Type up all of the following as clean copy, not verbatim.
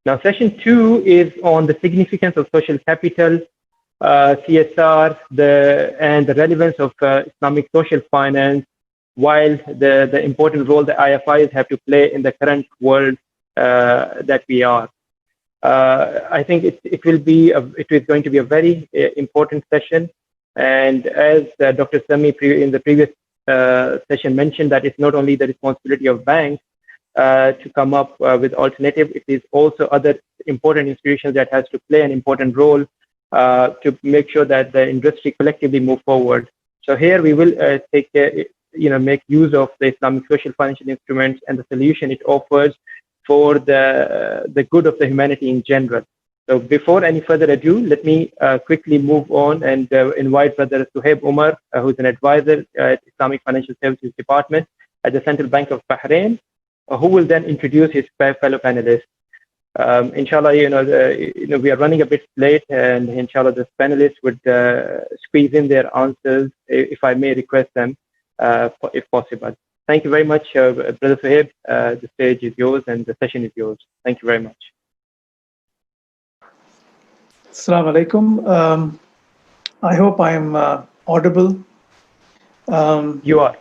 Now, session 2 is on the significance of social capital, CSR, and the relevance of Islamic social finance, while the important role that IFIs have to play in the current world that we are. I think it is going to be a very important session, and as Dr. Sami in the previous session mentioned, that it's not only the responsibility of banks to come up with alternative, it is also other important institutions that has to play an important role to make sure that the industry collectively move forward. So here we will make use of the Islamic social financial instruments and the solution it offers for the good of the humanity in general. So before any further ado, let me quickly move on and invite Brother Suhaib Umar, who's an advisor at Islamic Financial Services Department at the Central Bank of Bahrain, who will then introduce his fellow panelists. Inshallah, we are running a bit late, and inshallah, the panelists would squeeze in their answers, if I may request them, if possible. Thank you very much, Brother Suhaib. The stage is yours and the session is yours. Thank you very much. Assalamu alaikum. I hope I am audible. You are.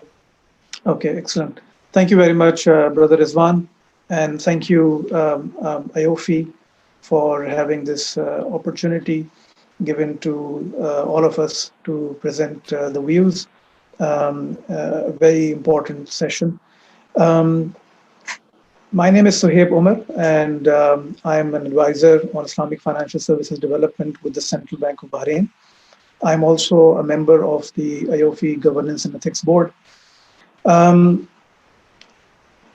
Okay, excellent. Thank you very much, Brother Rizwan, and thank you, AAOIFI, for having this opportunity given to all of us to present the views. A very important session. My name is Suhaib Umar, and I am an advisor on Islamic Financial Services Development with the Central Bank of Bahrain. I'm also a member of the AAOIFI Governance and Ethics Board.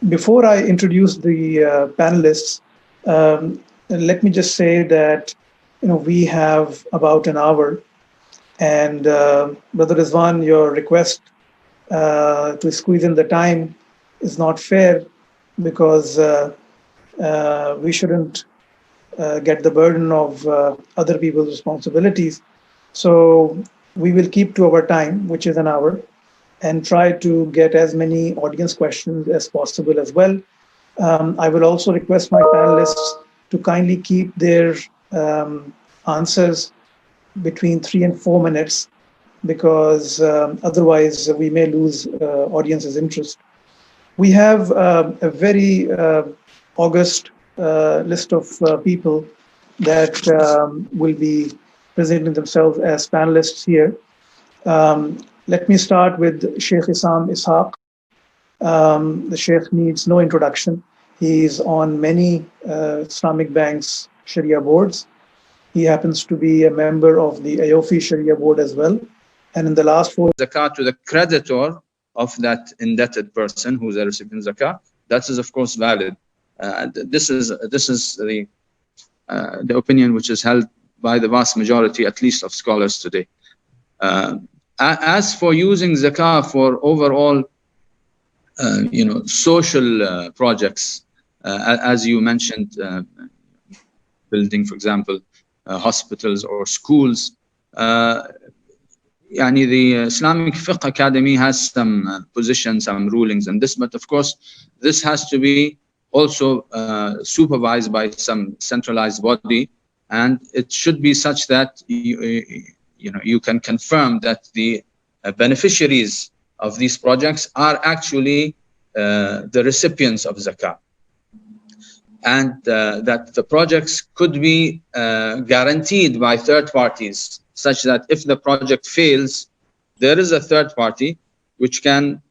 Before I introduce the panelists, let me just say that we have about an hour, and Brother Rizwan, your request to squeeze in the time is not fair, because we shouldn't get the burden of other people's responsibilities. So we will keep to our time, which is an hour, and try to get as many audience questions as possible as well. I will also request my panelists to kindly keep their answers between 3 and 4 minutes, because otherwise we may lose audience's interest. We have a very august list of people that will be presenting themselves as panelists here. Let me start with Sheikh Ishaaq. The Sheikh needs no introduction. He is on many Islamic banks' Sharia boards. He happens to be a member of the AAOIFI Sharia board as well. And in the last 4 Zakat to the creditor of that indebted person who's a recipient of Zakat, that is of course valid. This is the opinion which is held by the vast majority, at least, of scholars today. As for using Zakah for overall, social projects, as you mentioned, building, for example, hospitals or schools, the Islamic Fiqh Academy has some positions, some rulings on this, but of course, this has to be also supervised by some centralized body, and it should be such that you can confirm that the beneficiaries of these projects are actually the recipients of Zakah, and that the projects could be guaranteed by third parties, such that if the project fails, there is a third party which can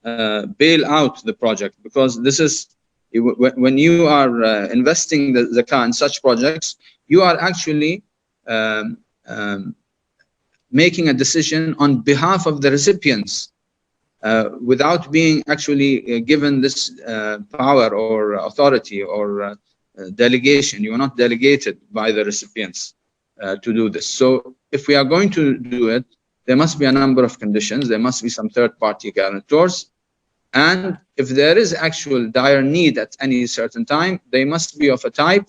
bail out the project, because this is, when you are investing the Zakah in such projects, you are actually making a decision on behalf of the recipients without being actually given this power or authority or delegation. You are not delegated by the recipients to do this. So if we are going to do it, there must be a number of conditions. There must be some third-party guarantors. And if there is actual dire need at any certain time, they must be of a type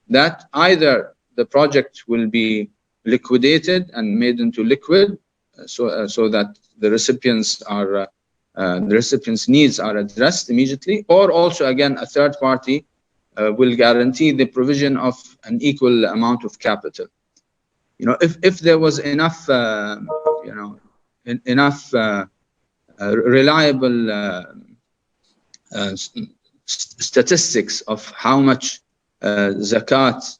that either the project will be liquidated and made into liquid, so that the recipients are the recipient's needs are addressed immediately, or also again a third party will guarantee the provision of an equal amount of capital. If there was enough, enough reliable statistics of how much zakat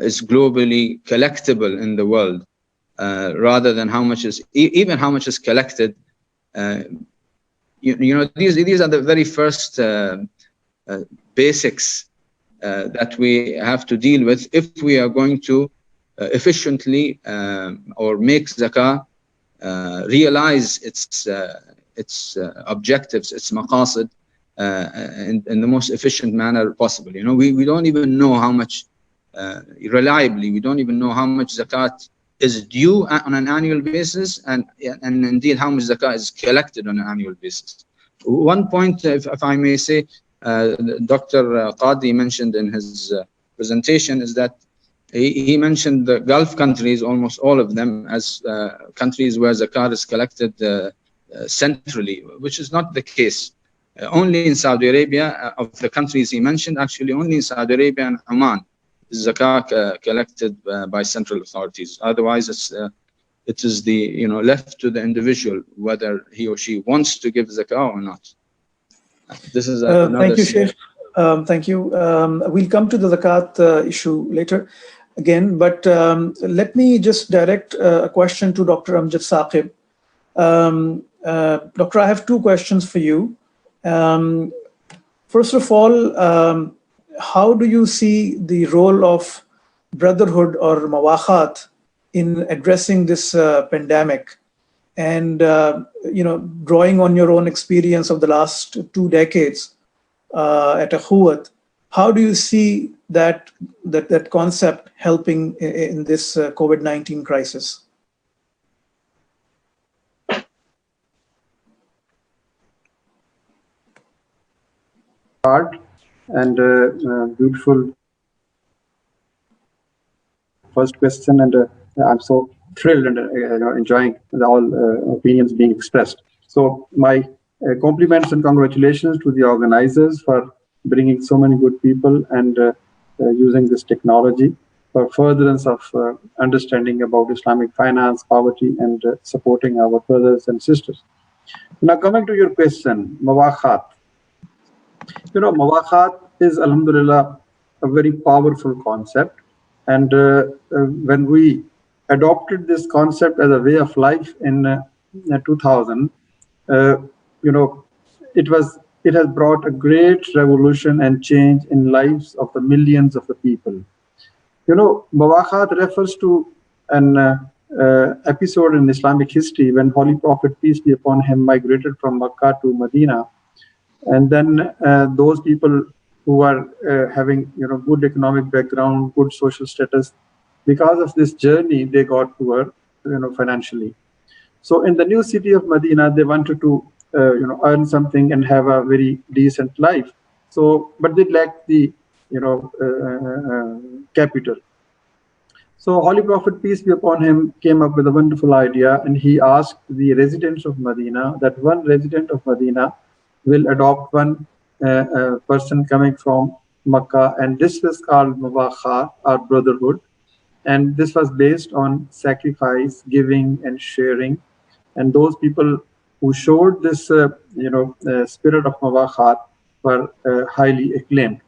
is globally collectible in the world, rather than how much is even how much is collected. These are the very first basics that we have to deal with if we are going to efficiently or make zakah realize its objectives, its maqasid, in the most efficient manner possible. We don't even know how much reliably, we don't even know how much zakat is due on an annual basis, and indeed how much zakat is collected on an annual basis. One point, if I may say, Dr. Qadi mentioned in his presentation, is that he mentioned the Gulf countries, almost all of them, as countries where zakat is collected centrally, which is not the case. Only in Saudi Arabia, of the countries he mentioned, actually only in Saudi Arabia and Oman is zakat collected by central authorities. Otherwise, it is the left to the individual whether he or she wants to give zakah or not. This is another. Thank you, Sheikh. Thank you. We'll come to the zakat issue later again, but let me just direct a question to Dr. Amjad Saqib. Doctor, I have two questions for you. First of all, how do you see the role of brotherhood or mawakhat in addressing this pandemic? And drawing on your own experience of the last 2 decades at Akhuwat, how do you see that concept helping in this COVID-19 crisis? Hard and beautiful first question, and I'm so thrilled and enjoying all opinions being expressed. So my compliments and congratulations to the organizers for bringing so many good people and using this technology for furtherance of understanding about Islamic finance, poverty, and supporting our brothers and sisters. Now, coming to your question, mawakhat. Mawakhat is, alhamdulillah, a very powerful concept. And when we adopted this concept as a way of life in 2000, it has brought a great revolution and change in lives of the millions of the people. Mawakhat refers to an episode in Islamic history when Holy Prophet, peace be upon him, migrated from Makkah to Medina. And then those people who are having good economic background, good social status, because of this journey, they got poor, financially. So in the new city of Medina, they wanted to, earn something and have a very decent life. So, but they lacked the, capital. So Holy Prophet, peace be upon him, came up with a wonderful idea, and he asked the residents of Medina that one resident of Medina will adopt one person coming from Makkah, and this was called Mawakhat, or brotherhood. And this was based on sacrifice, giving, and sharing. And those people who showed this, spirit of Mawakhat were highly acclaimed.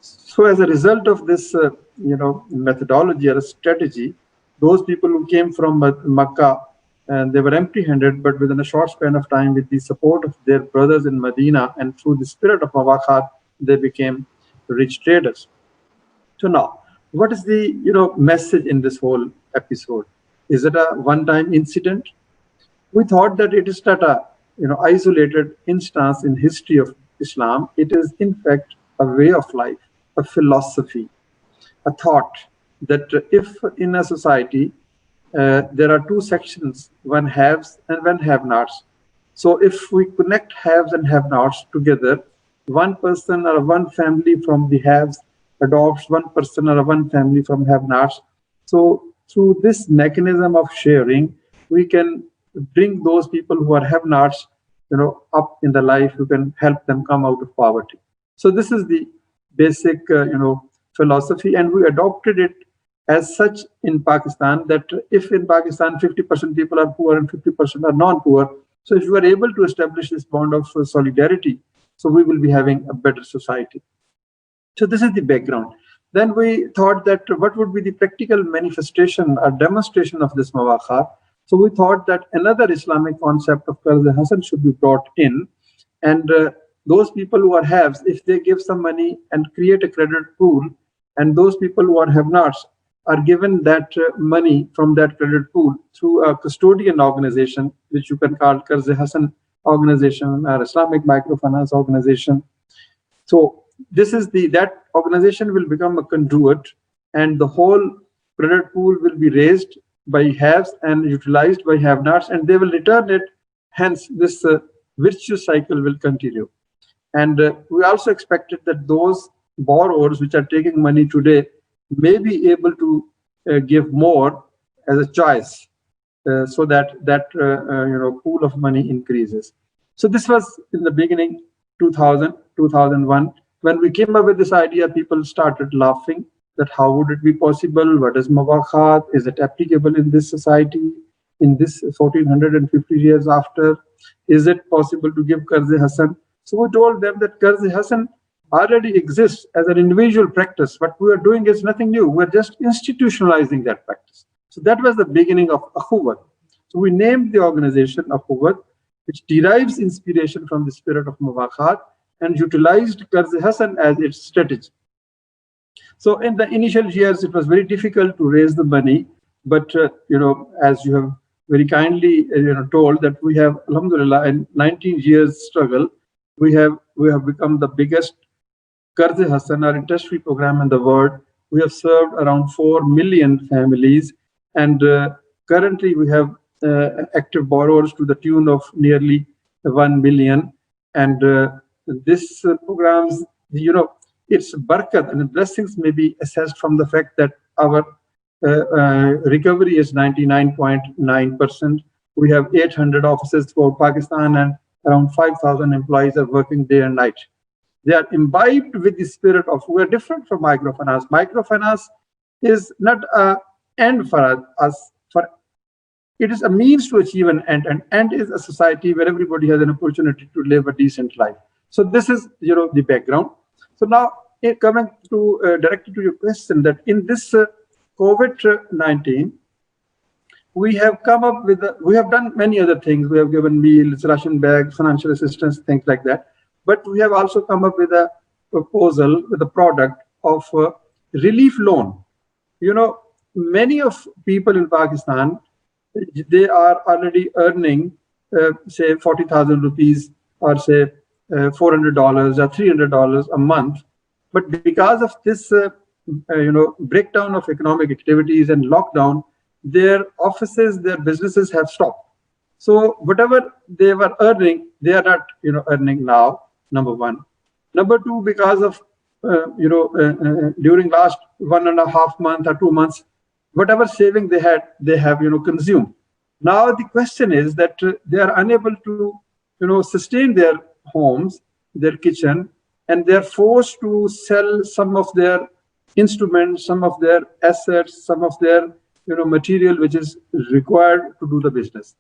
So as a result of this, methodology or a strategy, those people who came from Makkah, and they were empty-handed, but within a short span of time, with the support of their brothers in Medina and through the spirit of Mawakhat, they became rich traders. So now, what is the message in this whole episode? Is it a one-time incident? We thought that it is not a isolated instance in history of Islam. It is in fact a way of life, a philosophy, a thought that if in a society there are two sections, one haves and one have-nots. So if we connect haves and have-nots together, one person or one family from the haves adopts one person or one family from have-nots. So through this mechanism of sharing, we can bring those people who are have-nots, up in the life. You can help them come out of poverty. So this is the basic, philosophy, and we adopted it as such in Pakistan, that if in Pakistan 50% people are poor and 50% are non-poor, so if you are able to establish this bond of solidarity, so we will be having a better society. So this is the background. Then we thought that what would be the practical manifestation or demonstration of this mawakhat. So we thought that another Islamic concept of Qarz Hasan should be brought in, and those people who are haves, if they give some money and create a credit pool, and those people who are have-nots are given that money from that credit pool through a custodian organization, which you can call Qarz Hasan organization or Islamic microfinance organization. So this is that organization will become a conduit, and the whole credit pool will be raised by haves and utilized by have-nots, and they will return it. Hence, this virtuous cycle will continue. And we also expected that those borrowers which are taking money today may be able to give more as a choice, so that pool of money increases. So this was in the beginning, 2000, 2001. When we came up with this idea, people started laughing that how would it be possible? What is mawakhat? Is it applicable in this society? In this 1450 years after, is it possible to give Qarz Hasan? So we told them that Qarz Hasan already exists as an individual practice. What we are doing is nothing new. We're just institutionalizing that practice. So that was the beginning of Akhuwat. So we named the organization Akhuwat, which derives inspiration from the spirit of mawakhat, and utilized Qarz Hasan as its strategy. So in the initial years, it was very difficult to raise the money, but as you have very kindly told, that we have, alhamdulillah, in 19 years struggle, we have become the biggest Qarz Hasan, our interest-free program in the world. We have served around 4 million families, and currently we have active borrowers to the tune of nearly 1 million. And this programs, its barakat and blessings may be assessed from the fact that our recovery is 99.9%. We have 800 offices throughout Pakistan, and around 5,000 employees are working day and night. They are imbibed with the spirit of, we are different from microfinance. Microfinance is not an end for us. It is a means to achieve an end, and end is a society where everybody has an opportunity to live a decent life. So this is, the background. So now, coming to directly to your question, that in this COVID-19, we have come up with, we have done many other things. We have given meals, ration bags, financial assistance, things like that. But we have also come up with a proposal, with a product of relief loan. Many of people in Pakistan, they are already earning, say, 40,000 rupees, or say $400 or $300 a month. But because of this, breakdown of economic activities and lockdown, their offices, their businesses have stopped. So whatever they were earning, they are not, earning now. Number one. Number two, because of, during last 1.5 months or 2 months, whatever saving they had, they have, consumed. Now the question is that they are unable to, sustain their homes, their kitchen, and they're forced to sell some of their instruments, some of their assets, some of their, material which is required to do the business.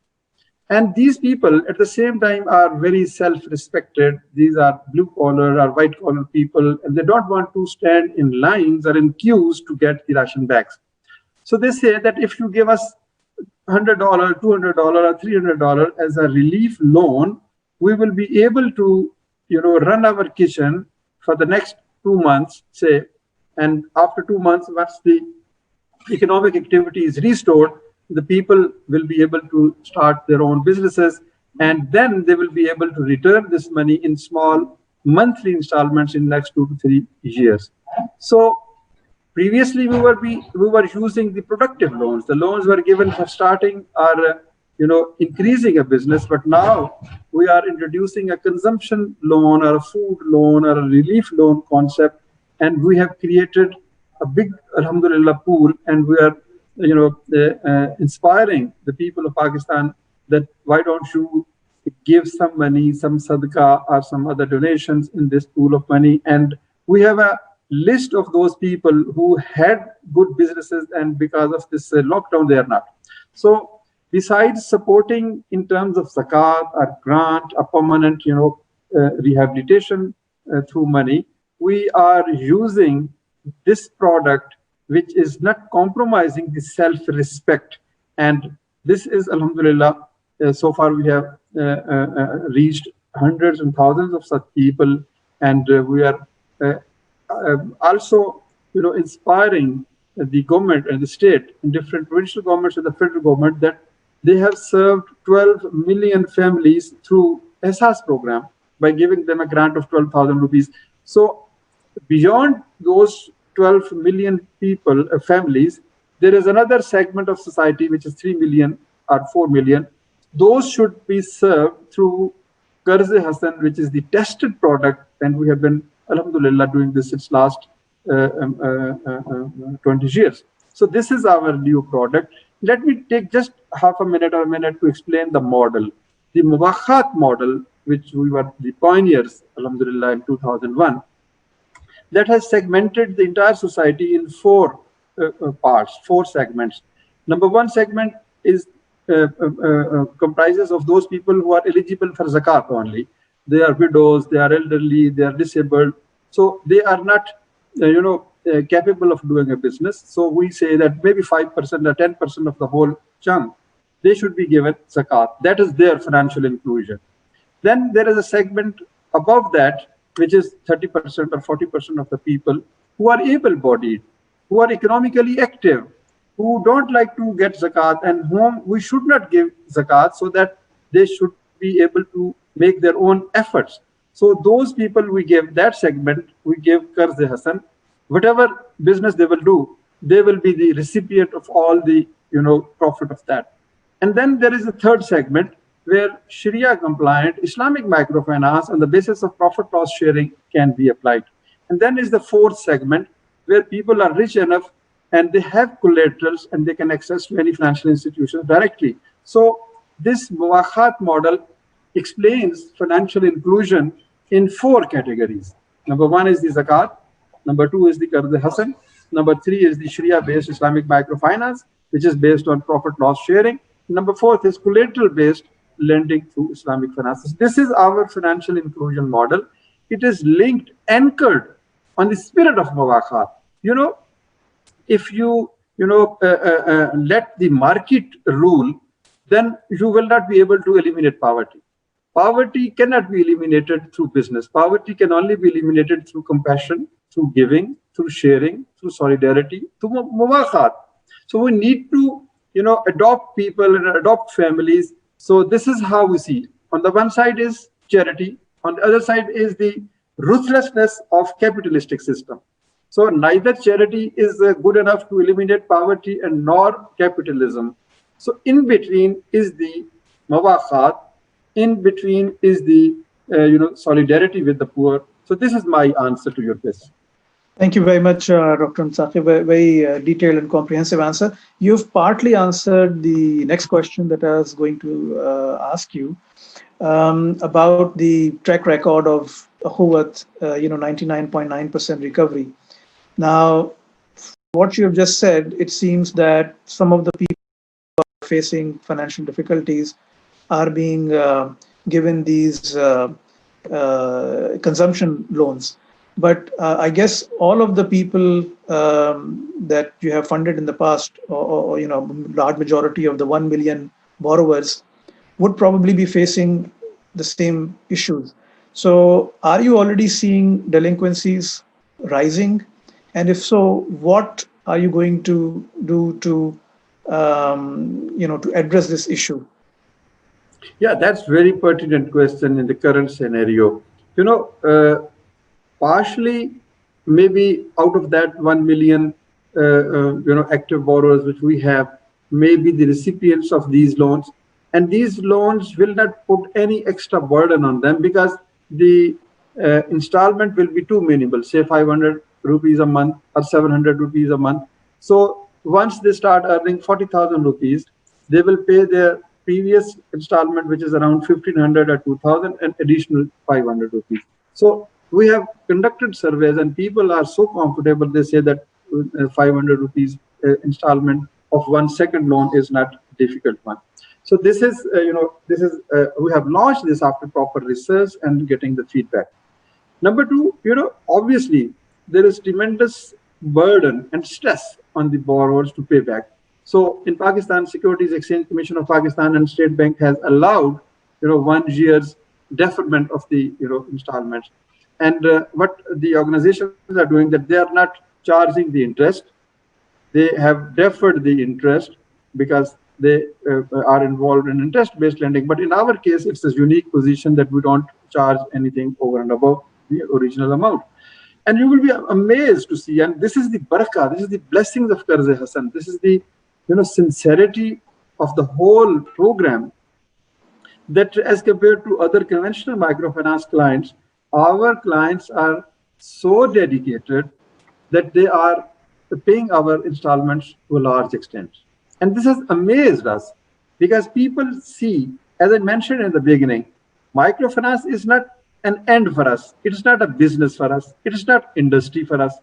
And these people at the same time are very self-respected. These are blue-collar or white-collar people, and they don't want to stand in lines or in queues to get the ration bags. So they say that if you give us $100, $200, or $300 as a relief loan, we will be able to, run our kitchen for the next 2 months, say, and after 2 months, once the economic activity is restored, the people will be able to start their own businesses, and then they will be able to return this money in small monthly installments in the next 2 to 3 years. So previously we were using the productive loans. The loans were given for starting or increasing a business, but now we are introducing a consumption loan or a food loan or a relief loan concept, and we have created a big, alhamdulillah, pool, and we are inspiring the people of Pakistan that why don't you give some money, some sadaqah or some other donations in this pool of money, and we have a list of those people who had good businesses, and because of this lockdown, they are not. So besides supporting in terms of zakat or grant, a permanent, rehabilitation through money, we are using this product, which is not compromising the self-respect. And this is, alhamdulillah, so far we have reached hundreds and thousands of such people, and we are also, inspiring the government and the state and different provincial governments and the federal government that they have served 12 million families through ESAS program by giving them a grant of 12,000 rupees. So beyond those 12 million people, families, there is another segment of society which is 3 million or 4 million. Those should be served through Qarz-e Hasan, which is the tested product, and we have been, alhamdulillah, doing this since last 20 years. So this is our new product. Let me take just half a minute or a minute to explain the model. The Mubakhat model, which we were the pioneers, alhamdulillah, in 2001, that has segmented the entire society in four parts, four segments. Number one segment is comprises of those people who are eligible for zakat only. They are widows, they are elderly, they are disabled. So they are not, capable of doing a business. So we say that maybe 5% or 10% of the whole chunk, they should be given zakat. That is their financial inclusion. Then there is a segment above that, which is 30% or 40% of the people who are able-bodied, who are economically active, who don't like to get zakat, and whom we should not give zakat, so that they should be able to make their own efforts. So those people, we give that segment, we give Qarz-e Hasan. Whatever business they will do, they will be the recipient of all the profit of that. And then there is a third segment where Sharia compliant Islamic microfinance on the basis of profit loss sharing can be applied. And then is the fourth segment where people are rich enough and they have collaterals and they can access many financial institutions directly. So this Mubakhat model explains financial inclusion in four categories. Number one is the zakat. Number two is the Qarz-e Hasan. Number three is the Sharia-based Islamic microfinance, which is based on profit loss sharing. Number fourth is collateral-based lending through Islamic finances. This is our financial inclusion model. It is linked, anchored on the spirit of Mubakhat. If you let the market rule, then you will not be able to eliminate poverty. Poverty cannot be eliminated through business. Poverty can only be eliminated through compassion, through giving, through sharing, through solidarity, through Mubakhat. So we need to, adopt people and adopt families. So this is how we see. On the one side is charity. On the other side is the ruthlessness of capitalistic system. So neither charity is good enough to eliminate poverty and nor capitalism. So in between is the Mubakhat. In between is the solidarity with the poor. So this is my answer to your question. Thank you very much, Dr. Msaki. Very detailed and comprehensive answer. You've partly answered the next question that I was going to ask you about the track record of Akhuwat, 99.9% recovery. Now, what you have just said, it seems that some of the people who are facing financial difficulties are being given these consumption loans. But I guess all of the people that you have funded in the past, or large majority of the 1 million borrowers, would probably be facing the same issues. So are you already seeing delinquencies rising? And if so, what are you going to do to address this issue? Yeah, that's very pertinent question in the current scenario. Partially, maybe out of that 1 million, active borrowers which we have, may be the recipients of these loans. And these loans will not put any extra burden on them because the installment will be too minimal, say 500 rupees a month or 700 rupees a month. So once they start earning 40,000 rupees, they will pay their previous installment, which is around 1,500 or 2,000, and additional 500 rupees. So we have conducted surveys and people are so comfortable. They say that 500 rupees installment of 1 second loan is not a difficult one. So this is, we have launched this after proper research and getting the feedback. Number two, obviously there is tremendous burden and stress on the borrowers to pay back. So in Pakistan, Securities Exchange Commission of Pakistan and State Bank has allowed, 1 year's deferment of the, installments. And what the organizations are doing, that they are not charging the interest. They have deferred the interest because they are involved in interest-based lending. But in our case, it's a unique position that we don't charge anything over and above the original amount. And you will be amazed to see, and this is the barakah, this is the blessings of Qarz Hasan, this is the sincerity of the whole program, that as compared to other conventional microfinance clients, our clients are so dedicated that they are paying our installments to a large extent. And this has amazed us because people see, as I mentioned in the beginning, microfinance is not an end for us. It is not a business for us. It is not industry for us.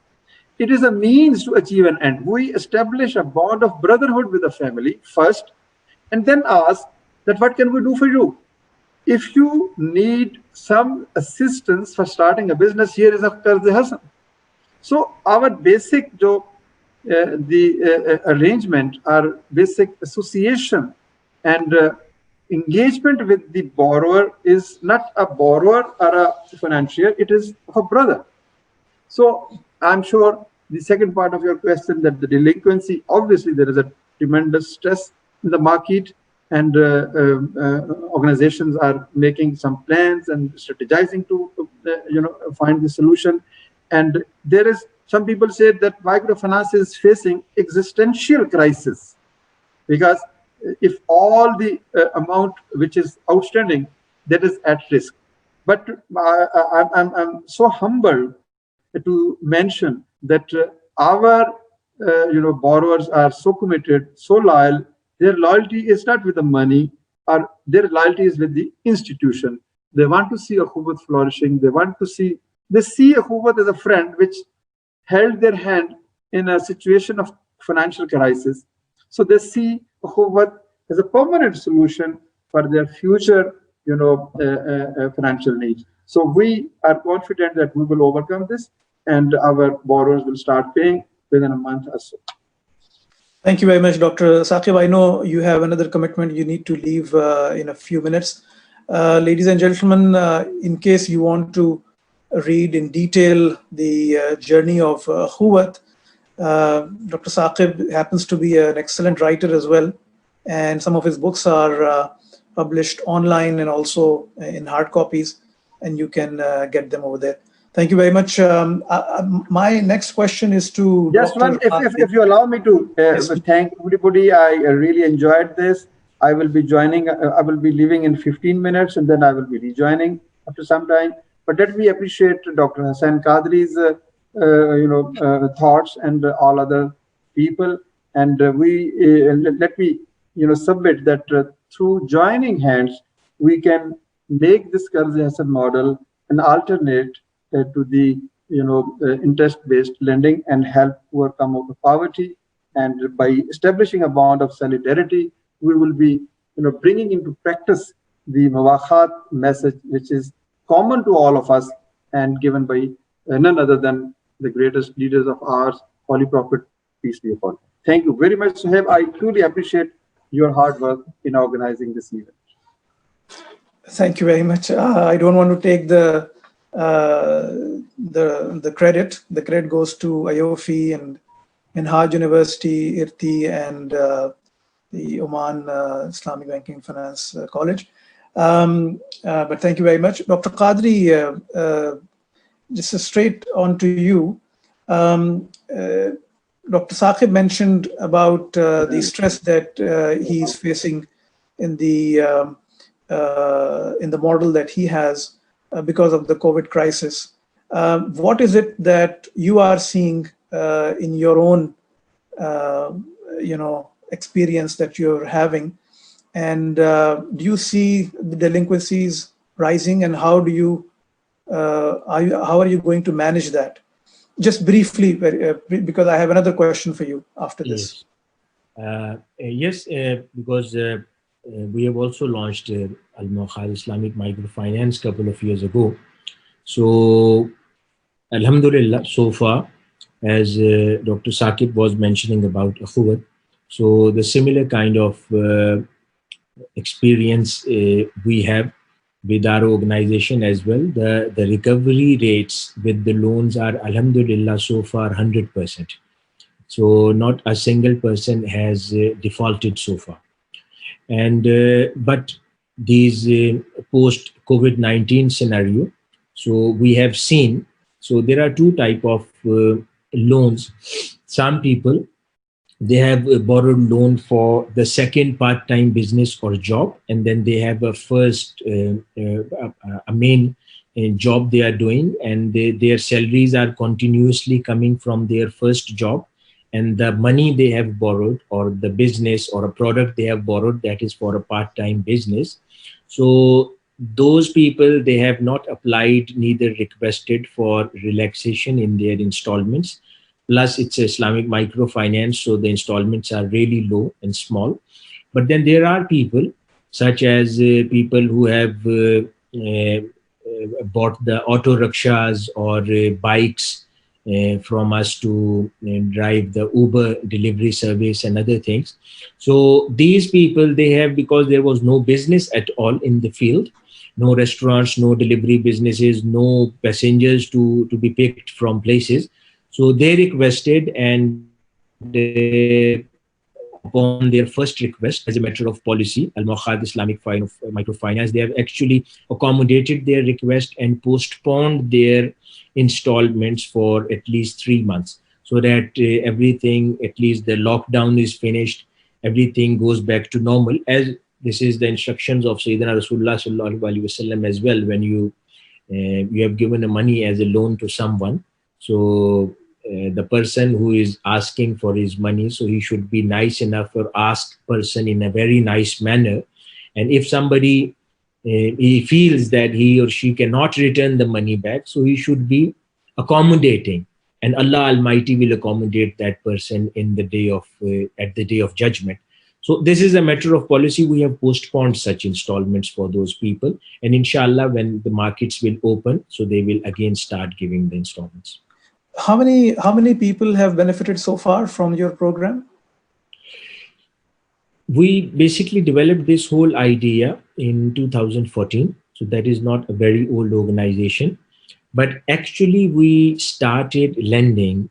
It is a means to achieve an end. We establish a bond of brotherhood with the family first, and then ask that what can we do for you? If you need some assistance for starting a business, here is a Qarz Hasan. So our basic arrangement, our basic association and engagement with the borrower is not a borrower or a financier, it is a brother. So I'm sure the second part of your question, that the delinquency, obviously there is a tremendous stress in the market, and organizations are making some plans and strategizing to find the solution. And there is, some people say that microfinance is facing existential crisis, because if all the amount which is outstanding, that is at risk. But I'm so humbled to mention that our borrowers are so committed, so loyal. Their loyalty is not with the money, or their loyalty is with the institution. They want to see Ukhuwat flourishing. They see Ukhuwat as a friend which held their hand in a situation of financial crisis. So they see Ukhuwat as a permanent solution for their future, financial needs. So we are confident that we will overcome this, and our borrowers will start paying within a month or so. Thank you very much, Dr. Saqib. I know you have another commitment you need to leave in a few minutes. Ladies and gentlemen, in case you want to read in detail the journey of Ukhuwat, Dr. Saqib happens to be an excellent writer as well, and some of his books are published online and also in hard copies, and you can get them over there. Thank you very much. My next question is to just one, if you allow me to thank everybody. I really enjoyed this. I will be joining. I will be leaving in 15 minutes, and then I will be rejoining after some time. But let me appreciate Dr. Hasan Qadri's thoughts and all other people. And let me submit that through joining hands, we can make this Qarz Hasan model an alternate to the interest-based lending and help overcome out of poverty. And by establishing a bond of solidarity, we will be bringing into practice the Mawakhat message, which is common to all of us and given by none other than the greatest leaders of ours, Holy Prophet, peace be upon him. Thank you very much, Suhaib. I truly appreciate your hard work in organizing this event. Thank you very much. I don't want to take the credit. The credit goes to AAOIFI and Minhaj University, IRTI, and the Oman Islamic Banking Finance College. But thank you very much. Dr. Qadri, just straight on to you. Dr. Saqib mentioned about the stress that he is facing in the model that he has because of the COVID crisis. What is it that you are seeing in your own, experience that you're having? And do you see the delinquencies rising, and how do you how are you going to manage that? Just briefly, because I have another question for you after this. Yes, because we have also launched Al-Mukhal Islamic Microfinance couple of years ago. So, Alhamdulillah, so far, as Dr. Saqib was mentioning about Akhuwat, so the similar kind of experience we have with our organization as well. The recovery rates with the loans are, Alhamdulillah, so far 100%. So not a single person has defaulted so far. And but these post COVID-19 scenario, so we have seen, so there are two type of loans. Some people, they have borrowed loan for the second part-time business or job, and then they have a first a main job they are doing, and their salaries are continuously coming from their first job, and the money they have borrowed, or the business or a product they have borrowed, that is for a part-time business. So those people, they have not applied, neither requested for relaxation in their installments. Plus it's Islamic microfinance, so the installments are really low and small. But then there are people, such as people who have bought the auto rickshaws or bikes from us to drive the Uber delivery service and other things. So these people, they have, because there was no business at all in the field, no restaurants, no delivery businesses, no passengers to be picked from places. So they requested, and upon their first request, as a matter of policy, Al-Mukhad Islamic Microfinance, they have actually accommodated their request and postponed their installments for at least 3 months, so that everything, at least the lockdown is finished, everything goes back to normal, as this is the instructions of Sayyidina Rasulullah sallallahu alaihi wasallam as well. When you have given a money as a loan to someone, so the person who is asking for his money, so he should be nice enough or ask person in a very nice manner. And if somebody he feels that he or she cannot return the money back, so he should be accommodating, and Allah Almighty will accommodate that person in the day of at the day of judgment. So this is a matter of policy. We have postponed such installments for those people, and inshallah, when the markets will open, so they will again start giving the installments. How many people have benefited so far from your program? We basically developed this whole idea in 2014. So that is not a very old organization, but actually we started lending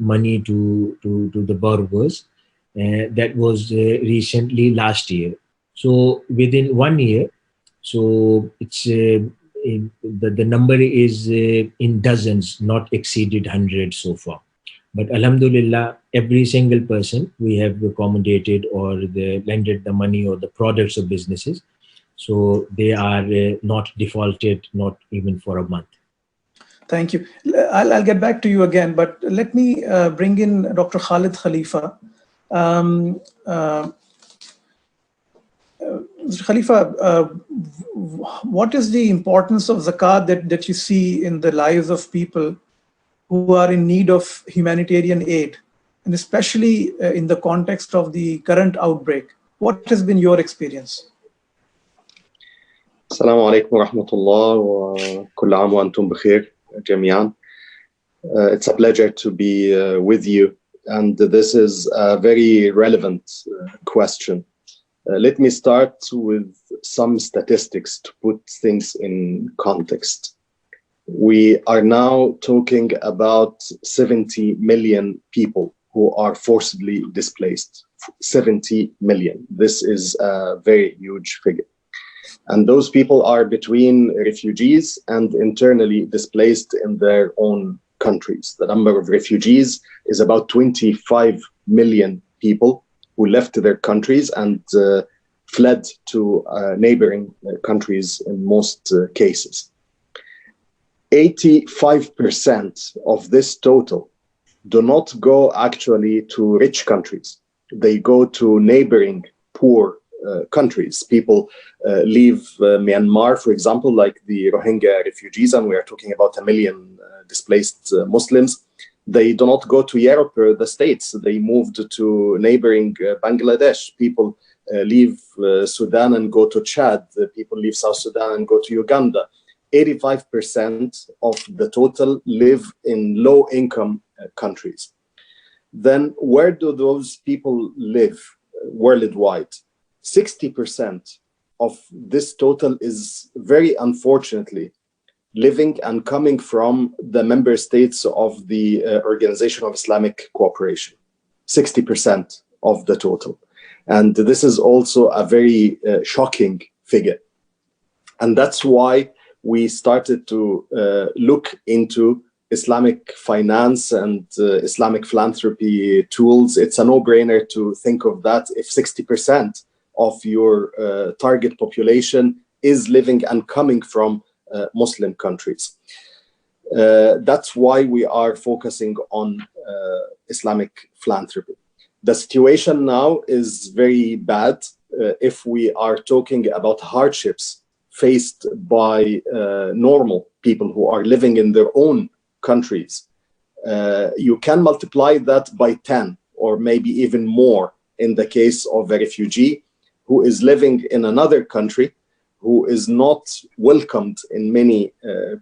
money to the borrowers. That was recently last year. So within 1 year, so it's the number is in dozens, not exceeded 100 so far. But Alhamdulillah, every single person we have accommodated or lended the money or the products of businesses. So they are not defaulted, not even for a month. Thank you. I'll get back to you again, but let me bring in Dr. Khalid Khalifa. Mr. Khalifa, what is the importance of zakat that you see in the lives of people who are in need of humanitarian aid, and especially in the context of the current outbreak? What has been your experience? Assalamu alaikum wa rahmatullah wa kull aam wa antum bikhair jami'an. It's a pleasure to be with you, and this is a very relevant question. Let me start with some statistics to put things in context. We are now talking about 70 million people who are forcibly displaced. 70 million. This is a very huge figure. And those people are between refugees and internally displaced in their own countries. The number of refugees is about 25 million people who left their countries and fled to neighboring countries in most cases. 85% of this total do not go actually to rich countries. They go to neighboring poor countries. People leave Myanmar, for example, like the Rohingya refugees, and we are talking about 1 million displaced Muslims. They do not go to Europe or the States. They moved to neighboring Bangladesh. People leave Sudan and go to Chad. People leave South Sudan and go to Uganda. 85% of the total live in low-income countries. Then where do those people live worldwide? 60% of this total is very unfortunately living and coming from the member states of the Organization of Islamic Cooperation. 60% of the total. And this is also a very shocking figure. And that's why we started to look into Islamic finance and Islamic philanthropy tools. It's a no-brainer to think of that. If 60% of your target population is living and coming from Muslim countries. That's why we are focusing on Islamic philanthropy. The situation now is very bad. If we are talking about hardships faced by normal people who are living in their own countries, you can multiply that by 10 or maybe even more in the case of a refugee who is living in another country, who is not welcomed in many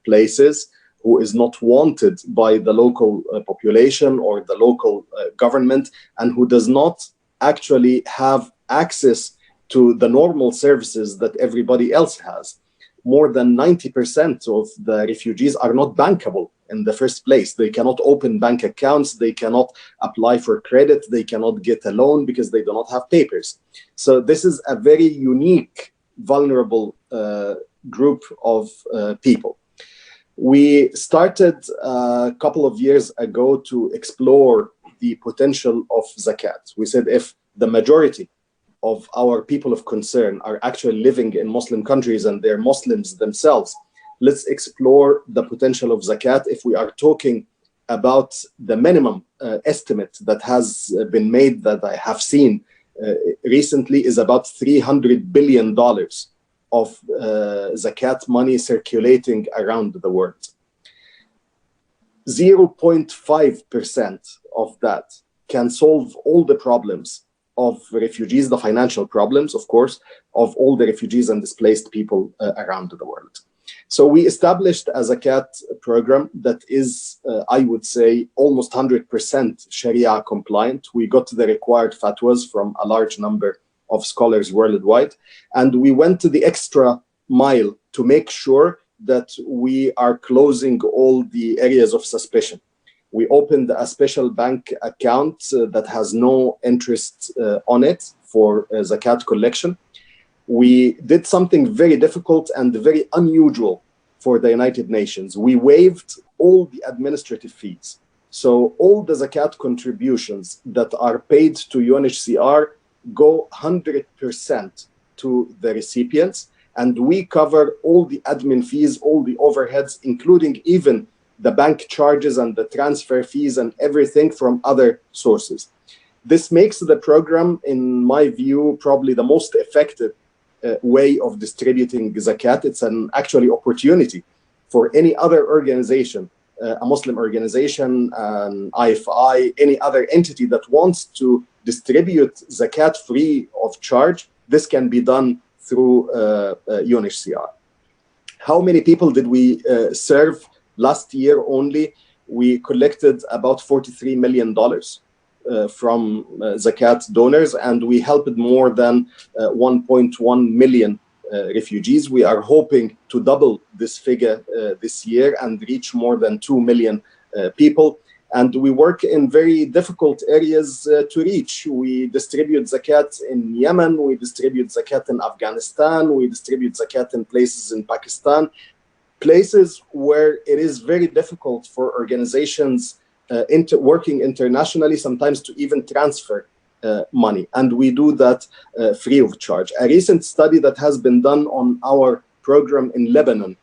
places, who is not wanted by the local population or the local government, and who does not actually have access to the normal services that everybody else has. More than 90% of the refugees are not bankable in the first place. They cannot open bank accounts, they cannot apply for credit, they cannot get a loan because they do not have papers. So this is a very unique, vulnerable group of people. We started a couple of years ago to explore the potential of zakat. We said if the majority of our people of concern are actually living in Muslim countries and they're Muslims themselves, let's explore the potential of zakat. If we are talking about the minimum estimate that has been made that I have seen recently is about $300 billion of zakat money circulating around the world. 0.5% of that can solve all the problems of refugees, the financial problems, of course, of all the refugees and displaced people around the world. So we established a zakat program that is, I would say, almost 100% Sharia compliant. We got the required fatwas from a large number of scholars worldwide, and we went to the extra mile to make sure that we are closing all the areas of suspicion. We opened a special bank account that has no interest on it for zakat collection. We did something very difficult and very unusual for the United Nations. We waived all the administrative fees. So all the zakat contributions that are paid to UNHCR go 100% to the recipients, and we cover all the admin fees, all the overheads, including even the bank charges and the transfer fees and everything from other sources. This makes the program, in my view, probably the most effective way of distributing zakat. It's an actually opportunity for any other organization, a Muslim organization, an AAOIFI, any other entity that wants to distribute zakat free of charge. This can be done through UNHCR. How many people did we serve? Last year only, we collected about $43 million from zakat donors, and we helped more than 1.1 million refugees. We are hoping to double this figure this year and reach more than 2 million people. And we work in very difficult areas to reach. We distribute zakat in Yemen, we distribute zakat in Afghanistan, we distribute zakat in places in Pakistan, places where it is very difficult for organizations working internationally sometimes to even transfer money. And we do that free of charge. A recent study that has been done on our program in Lebanon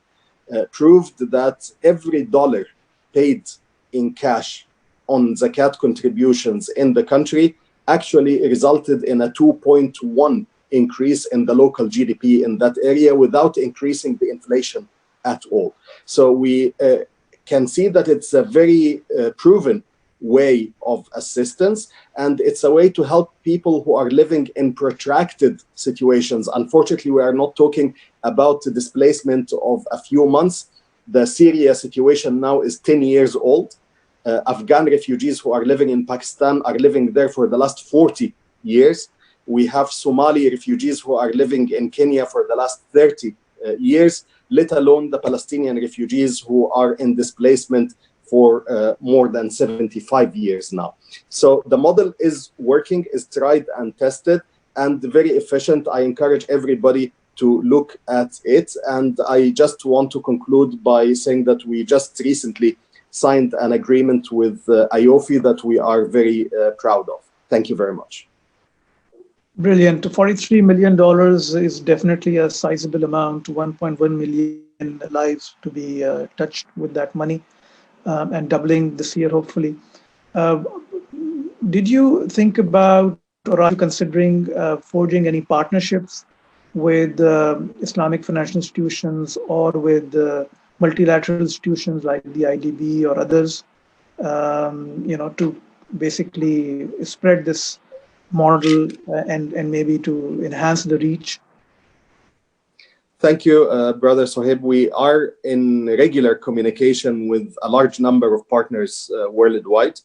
proved that every dollar paid in cash on zakat contributions in the country actually resulted in a 2.1 increase in the local GDP in that area without increasing the inflation at all. So we can see that it's a very proven way of assistance, and it's a way to help people who are living in protracted situations. Unfortunately, we are not talking about the displacement of a few months. The Syria situation now is 10 years old. Afghan refugees who are living in Pakistan are living there for the last 40 years. We have Somali refugees who are living in Kenya for the last 30 years, let alone the Palestinian refugees who are in displacement for more than 75 years now. So the model is working, is tried and tested, and very efficient. I encourage everybody to look at it. And I just want to conclude by saying that we just recently signed an agreement with AAOIFI that we are very proud of. Thank you very much. Brilliant. $43 million is definitely a sizable amount, 1.1 million lives to be touched with that money, and doubling this year, hopefully. Did you think about, or are you considering forging any partnerships with Islamic financial institutions or with multilateral institutions like the IDB or others, to basically spread this model and maybe to enhance the reach? Thank you, Brother Sohaib. We are in regular communication with a large number of partners worldwide.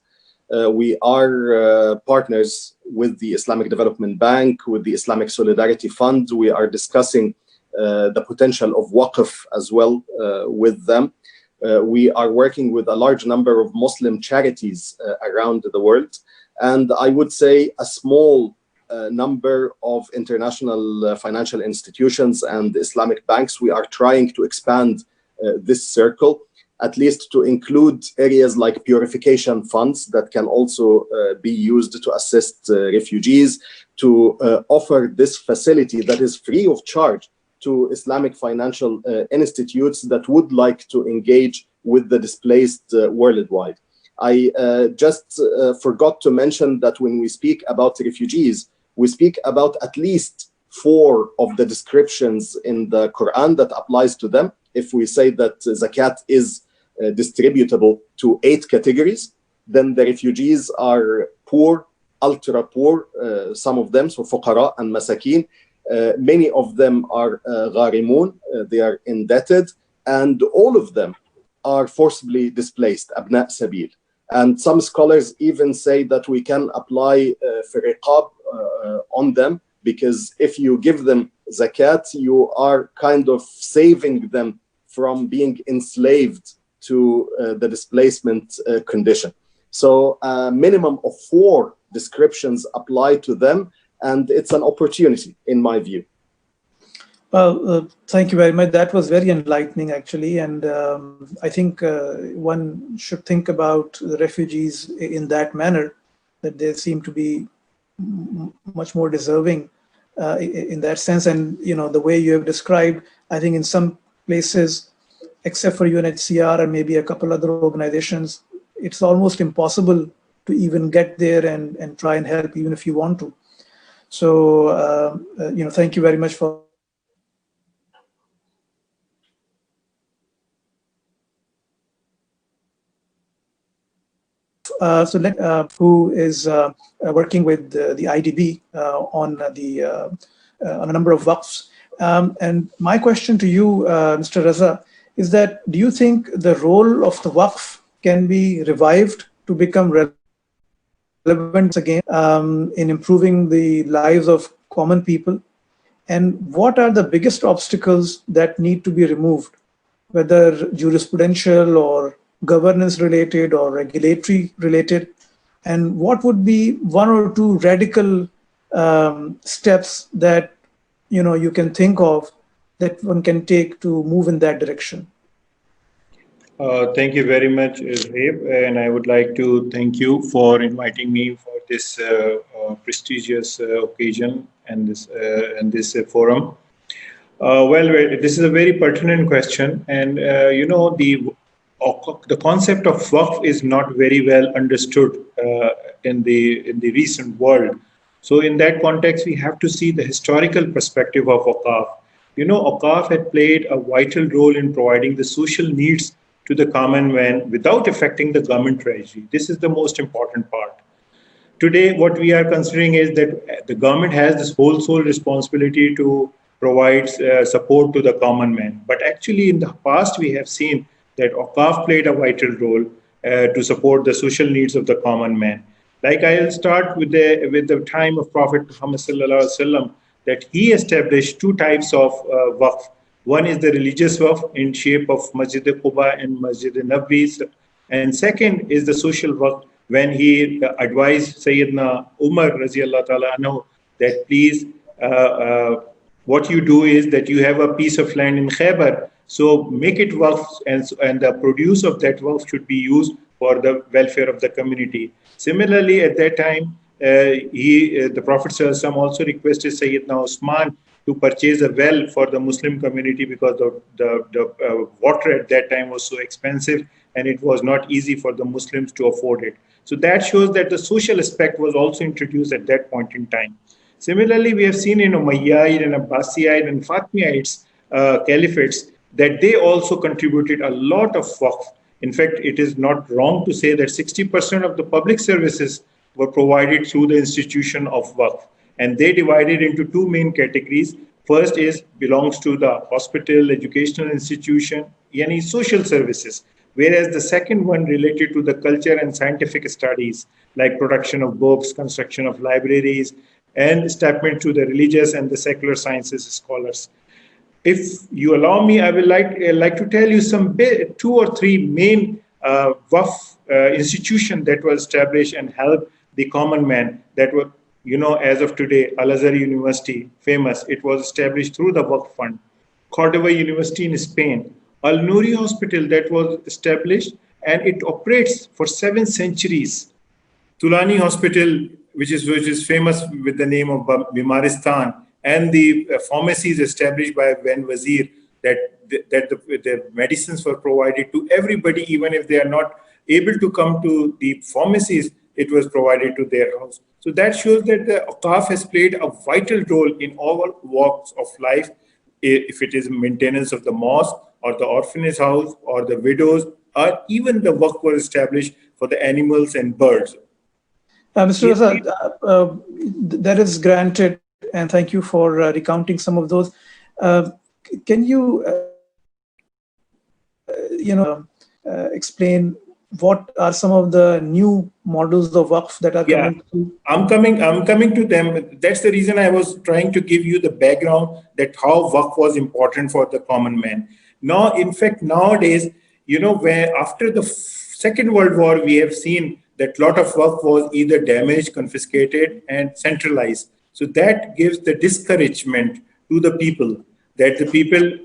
We are partners with the Islamic Development Bank, with the Islamic Solidarity Fund. We are discussing the potential of waqf as well with them. We are working with a large number of Muslim charities around the world. And I would say a small number of international financial institutions and Islamic banks. We are trying to expand this circle, at least to include areas like purification funds that can also be used to assist refugees, to offer this facility that is free of charge to Islamic financial institutes that would like to engage with the displaced worldwide. I just forgot to mention that when we speak about refugees, we speak about at least 4 of the descriptions in the Quran that applies to them. If we say that Zakat is distributable to 8 categories, then the refugees are poor, ultra poor, some of them, so fuqara and masakin. Many of them are gharimun, they are indebted, and all of them are forcibly displaced, abna' sabil. And some scholars even say that we can apply riqab on them, because if you give them zakat, you are kind of saving them from being enslaved to the displacement condition. So a minimum of 4 descriptions apply to them, and it's an opportunity in my view. Well, thank you very much. That was very enlightening, actually. And I think one should think about the refugees in that manner, that they seem to be much more deserving in that sense. And, the way you have described, I think in some places, except for UNHCR and maybe a couple other organizations, it's almost impossible to even get there and try and help, even if you want to. So, thank you very much for who is working with the IDB on a number of waqfs. And my question to you, Mr. Raza, is that do you think the role of the waqf can be revived to become relevant again in improving the lives of common people? And what are the biggest obstacles that need to be removed, whether jurisprudential or governance related or regulatory related? And what would be 1 or 2 radical steps that you can think of that one can take to move in that direction? Thank you very much, Zaib, and I would like to thank you for inviting me for this prestigious occasion and this forum. Well, this is a very pertinent question, and the concept of waqf is not very well understood in the recent world. So in that context, we have to see the historical perspective of Awqaf. Awqaf had played a vital role in providing the social needs to the common man without affecting the government treasury. This is the most important part. Today, what we are considering is that the government has this whole sole responsibility to provide support to the common man. But actually, in the past, we have seen that Awqaf played a vital role to support the social needs of the common man. Like I'll start with the time of Prophet Muhammad sallallahu alaihi wasallam, that he established two types of waqf. One is the religious waqf in shape of Masjid Quba and Masjid Nabawi, and second is the social waqf, when he advised Sayyidina Umar radiallahu ta'ala anhu that please, what you do is that you have a piece of land in Khaybar, so make it waqf, and the produce of that waqf should be used for the welfare of the community. Similarly, at that time, the Prophet ﷺ also requested Sayyidina Usman to purchase a well for the Muslim community, because the water at that time was so expensive and it was not easy for the Muslims to afford it. So that shows that the social aspect was also introduced at that point in time. Similarly, we have seen in Umayyad and Abbasiyid and Fatimids caliphates that they also contributed a lot of waqf. In fact, it is not wrong to say that 60% of the public services were provided through the institution of waqf. And they divided into two main categories. First is belongs to the hospital, educational institution, yani social services. Whereas the second one related to the culture and scientific studies, like production of books, construction of libraries, and establishment to the religious and the secular sciences scholars. If you allow me, I will like to tell you some two or three main waqf institutions that were established and helped the common man. That were, as of today, Al-Azhar University, famous. It was established through the Waqf Fund. Cordova University in Spain. Al-Nouri Hospital that was established, and it operates for 7 centuries. Tulani Hospital, which is famous with the name of Bimaristan, and the pharmacies established by Ben Wazir, that the medicines were provided to everybody, even if they are not able to come to the pharmacies, it was provided to their house. So that shows that the Awqaf has played a vital role in all walks of life, if it is maintenance of the mosque or the orphanage house or the widows, or even the work was established for the animals and birds. Mr. Hasan, that is granted, and thank you for recounting some of those. Can you, explain what are some of the new models of waqf that are coming through? I'm coming to them. That's the reason I was trying to give you the background that how waqf was important for the common man. Now, in fact, nowadays, where after the Second World War, we have seen that a lot of waqf was either damaged, confiscated, and centralized. So that gives the discouragement to the people, that the people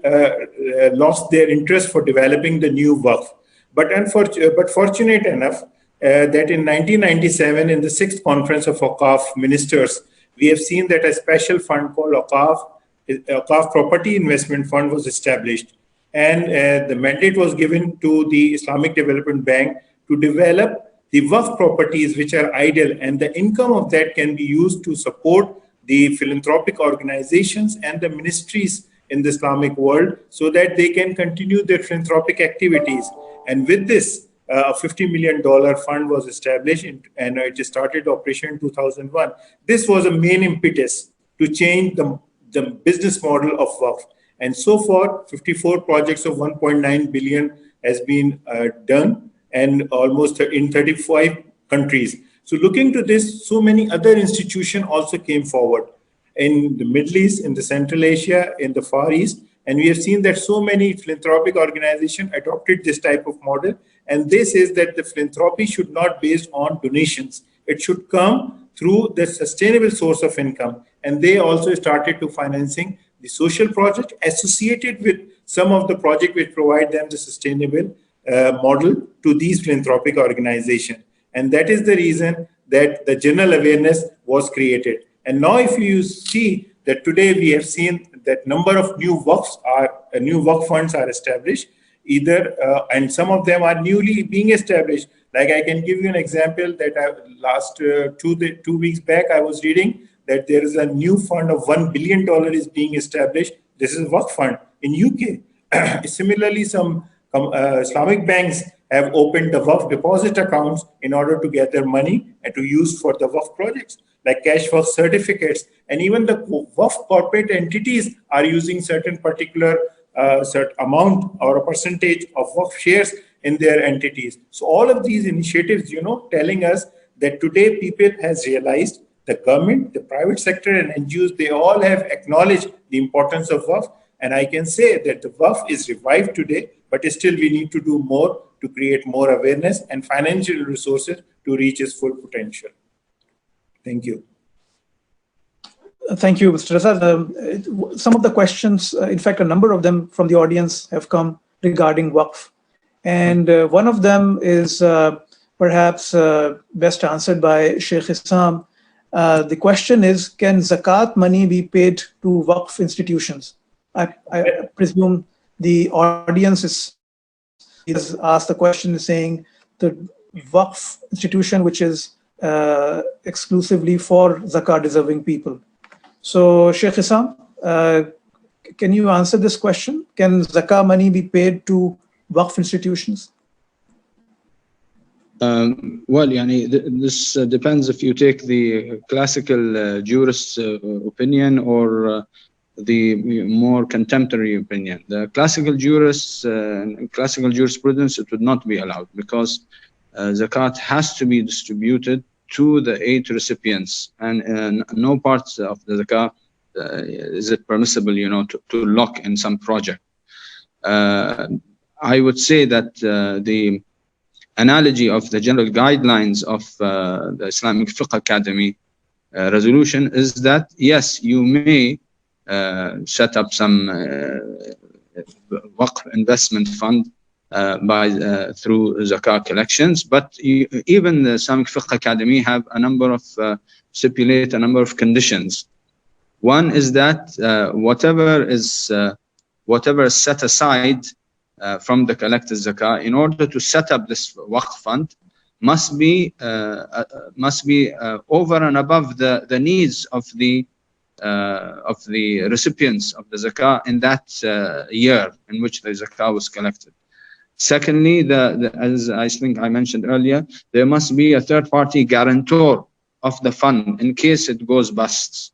lost their interest for developing the new waqf. But fortunate enough that in 1997, in the 6th Conference of Awqaf Ministers, we have seen that a special fund called Awqaf Property Investment Fund was established. And the mandate was given to the Islamic Development Bank to develop the waqf properties which are idle, and the income of that can be used to support the philanthropic organizations and the ministries in the Islamic world, so that they can continue their philanthropic activities. And with this, a $50 million fund was established, and it started operation in 2001. This was a main impetus to change the business model of waqf. And so far, 54 projects of 1.9 billion has been done, and almost in 35 countries. So looking to this, so many other institutions also came forward in the Middle East, in the Central Asia, in the Far East. And we have seen that so many philanthropic organizations adopted this type of model. And this is that the philanthropy should not be based on donations. It should come through the sustainable source of income. And they also started to financing the social project associated with some of the project which provide them the sustainable model to these philanthropic organizations. And that is the reason that the general awareness was created. And now if you see that today we have seen that number of new waqf funds are established, and some of them are newly being established. Like I can give you an example that last 2 weeks back, I was reading that there is a new fund of $1 billion is being established. This is a Waqf fund in UK. Similarly, some Islamic banks have opened the Waqf deposit accounts in order to get their money and to use for the Waqf projects, like cash Waqf certificates. And even the Waqf corporate entities are using certain particular certain amount or a percentage of Waqf shares in their entities. So all of these initiatives, telling us that today people has realized the government, the private sector and NGOs, they all have acknowledged the importance of Waqf. And I can say that the Waqf is revived today, but still we need to do more to create more awareness and financial resources to reach its full potential. Thank you. Thank you, Mr. Raza. Some of the questions, in fact, a number of them from the audience have come regarding Waqf. And one of them is perhaps best answered by Sheikh Hasan. The question is, can Zakat money be paid to Waqf institutions? I presume the audience is asked the question saying the Waqf institution, which is exclusively for Zakat deserving people. So, Sheikh Hasan, can you answer this question? Can Zakat money be paid to Waqf institutions? Well, this depends if you take the classical jurist opinion or the more contemporary opinion. The classical jurists, classical jurisprudence, it would not be allowed because Zakat has to be distributed to the aid recipients, and no parts of the Zakat is it permissible, to lock in some project. I would say that the analogy of the general guidelines of the Islamic Fiqh Academy resolution is that, yes, you may set up some Waqf investment fund through Zakat collections, but even the Islamic Fiqh Academy have a number of stipulate a number of conditions. One is that whatever is set aside from the collected Zakat, in order to set up this Waqf fund, must be over and above the needs of the recipients of the Zakat in that year in which the Zakat was collected. Secondly, as I think I mentioned earlier, there must be a third-party guarantor of the fund in case it goes bust.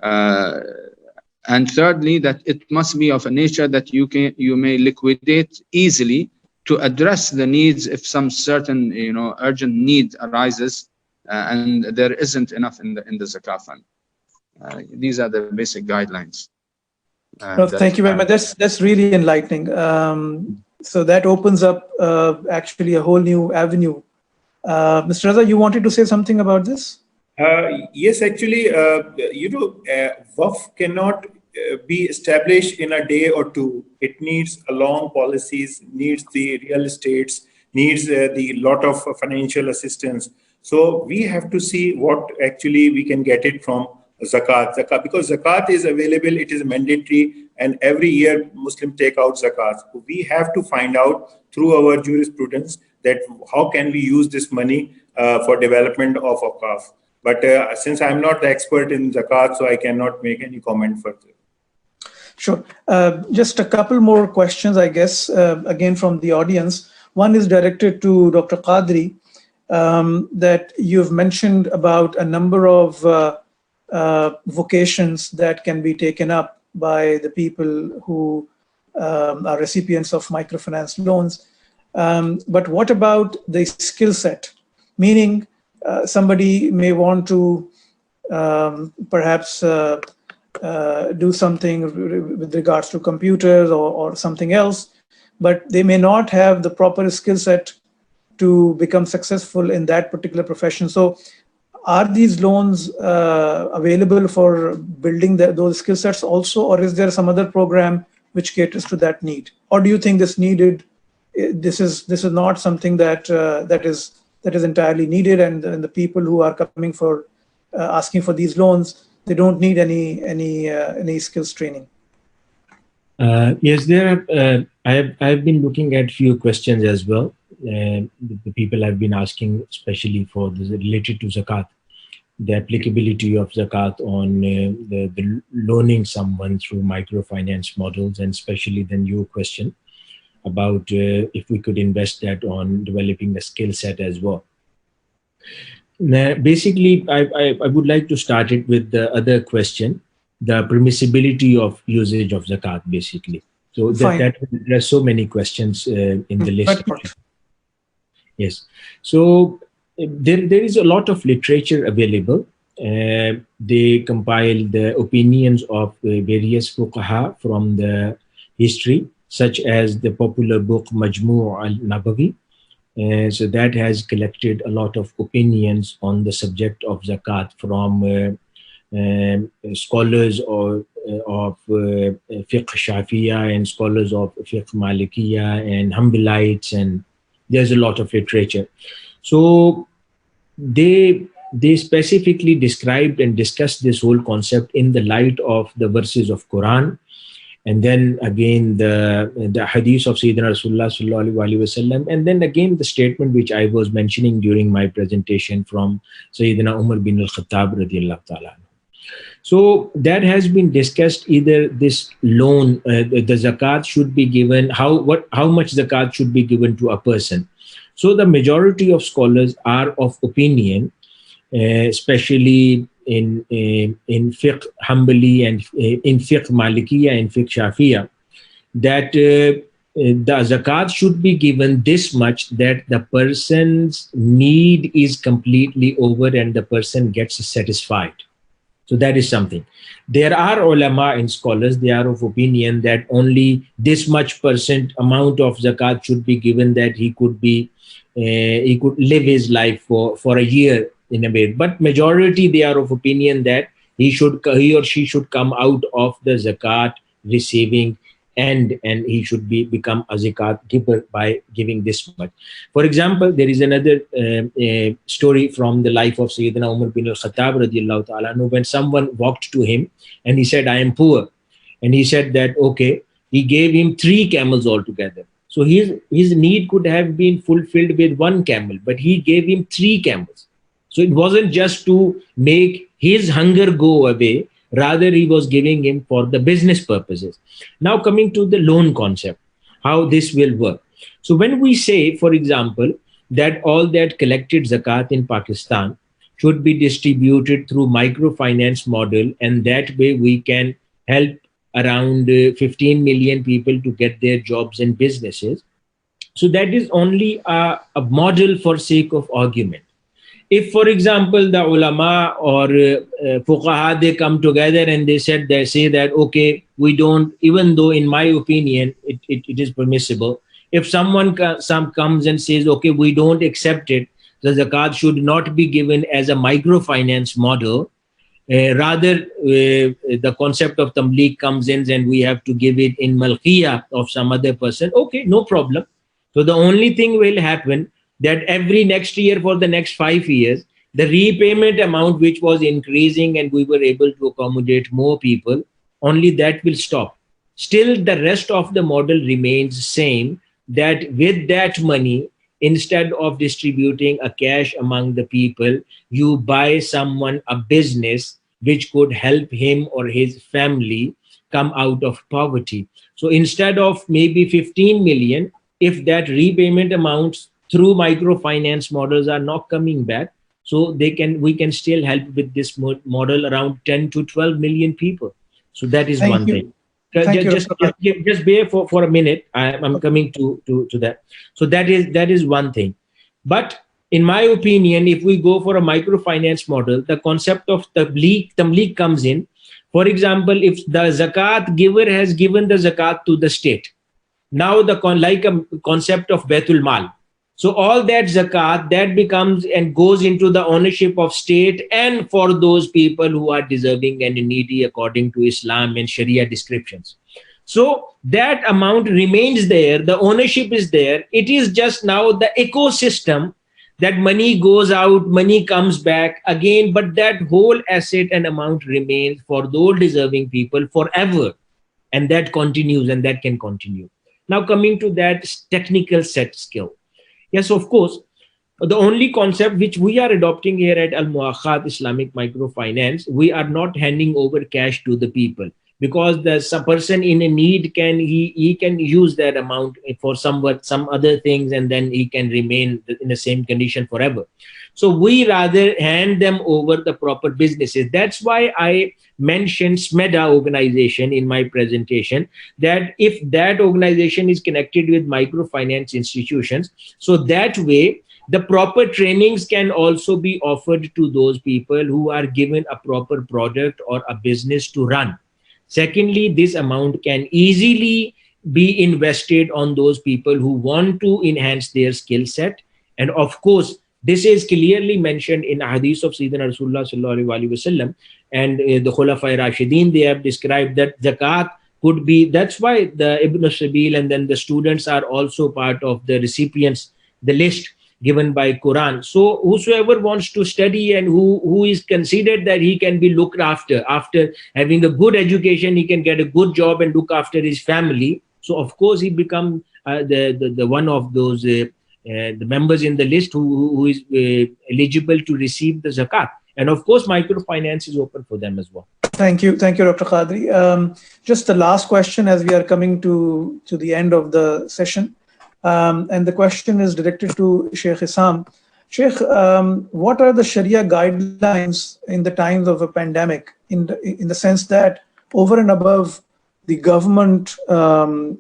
And thirdly, that it must be of a nature that you may liquidate easily to address the needs if some certain urgent need arises and there isn't enough in the Zakat fund. These are the basic guidelines. Thank you very much. That's really enlightening. So that opens up actually a whole new avenue. Mr. Raza, you wanted to say something about this? Yes, actually, Waqf cannot be established in a day or two. It needs a long policies, needs the real estates, needs the lot of financial assistance. So we have to see what actually we can get it from Zakat, because Zakat is available, it is mandatory, and every year Muslims take out Zakat. So we have to find out through our jurisprudence that how can we use this money for development of Awqaf. But since I'm not the expert in Zakat, so I cannot make any comment further. Sure. Just a couple more questions, I guess, again from the audience. One is directed to Dr. Qadri, that you've mentioned about a number of vocations that can be taken up by the people who are recipients of microfinance loans. But what about the skill set? Meaning somebody may want to perhaps do something with regards to computers or something else, but they may not have the proper skill set to become successful in that particular profession. So are these loans available for building those skill sets also, or is there some other program which caters to that need? Or do you think this is not something that is entirely needed, and the people who are coming for asking for these loans, they don't need any skills training? Yes, there are. I've been looking at few questions as well. the people have been asking, especially for this related to zakat, the applicability of zakat on the loaning someone through microfinance models, and especially then your question about if we could invest that on developing a skill set as well. Now, basically, I would like to start it with the other question, the permissibility of usage of zakat, basically. So there are so many questions in the list. Yes. So there is a lot of literature available. They compile the opinions of various fuqaha from the history, such as the popular book Majmu' al-Nabawi. So that has collected a lot of opinions on the subject of zakat from scholars of fiqh Shafi'iyya and scholars of fiqh Malikiyya and Hanbalites, and there's a lot of literature. So they specifically described and discussed this whole concept in the light of the verses of Quran, and then again the hadith of Sayyidina Rasulullah sallallahu alaihi wasallam, and then again the statement which I was mentioning during my presentation from Sayyidina Umar bin al-Khattab radiyallahu ta'ala. So that has been discussed, either this loan, the zakat should be given, how much zakat should be given to a person. So the majority of scholars are of opinion, especially in fiqh Hanbali and in fiqh Malikiyya and fiqh Shafi'iyya, that the zakat should be given this much that the person's need is completely over and the person gets satisfied. So that is something. There are ulama and scholars, they are of opinion that only this much percent amount of zakat should be given, that he could live his life for a year in a way. But majority, they are of opinion that he or she should come out of the zakat receiving and he should become a zakat giver by giving this much. For example, there is another story from the life of Sayyidina Umar bin al-Khattab radiyallahu ta'ala, when someone walked to him and he said, I am poor. And he said that, okay, he gave him 3 camels altogether. So his need could have been fulfilled with 1 camel, but he gave him 3 camels. So it wasn't just to make his hunger go away, rather he was giving him for the business purposes. Now coming to the loan concept, how this will work. So when we say, for example, that all that collected zakat in Pakistan should be distributed through microfinance model, and that way we can help around 15 million people to get their jobs and businesses. So that is only a model for sake of argument. If, for example, the ulama or fuqaha, they come together and they say that, okay, we don't, even though in my opinion, it is permissible. If someone comes and says, okay, we don't accept it, the zakat should not be given as a microfinance model. Rather, the concept of tamliq comes in and we have to give it in malqiyah of some other person. Okay, no problem. So the only thing will happen that every next year for the next 5 years, the repayment amount which was increasing and we were able to accommodate more people, only that will stop. Still, the rest of the model remains same, that with that money, instead of distributing a cash among the people, you buy someone a business which could help him or his family come out of poverty. So instead of maybe 15 million, if that repayment amounts through microfinance models are not coming back, so we can still help with this model around 10 to 12 million people. So that is one thing. Just bear for a minute. I'm coming to that. So that is one thing. But in my opinion, if we go for a microfinance model, the concept of tamliq comes in. For example, if the zakat giver has given the zakat to the state, now like a concept of Baitul Mal. So all that zakat, that becomes and goes into the ownership of state and for those people who are deserving and needy according to Islam and Sharia descriptions. So that amount remains there, the ownership is there. It is just now the ecosystem that money goes out, money comes back again, but that whole asset and amount remains for those deserving people forever. And that continues and that can continue. Now coming to that technical set skill. Yes, of course. The only concept which we are adopting here at Al Muakhad Islamic Microfinance, we are not handing over cash to the people, because some person in a need he can use that amount for some other things, and then he can remain in the same condition forever. So we rather hand them over the proper businesses. That's why I mentioned SMEDA organization in my presentation, that if that organization is connected with microfinance institutions, so that way the proper trainings can also be offered to those people who are given a proper product or a business to run. Secondly, this amount can easily be invested on those people who want to enhance their skill set. And of course, this is clearly mentioned in hadith of Sayyidina Rasulullah sallallahu alaihi wasallam, and the Khulafa Rashidin, they have described that zakat could be, that's why the Ibn Sabil and then the students are also part of the recipients, the list given by Quran. So whosoever wants to study and who is considered that he can be looked after having a good education, he can get a good job and look after his family. So of course he become the one of those the members in the list who is eligible to receive the zakat. And of course microfinance is open for them as well. Thank you, Dr. Qadri. Just the last question as we are coming to the end of the session. And the question is directed to Sheikh Hasan. Sheikh, what are the Sharia guidelines in the times of a pandemic, in the sense that over and above the government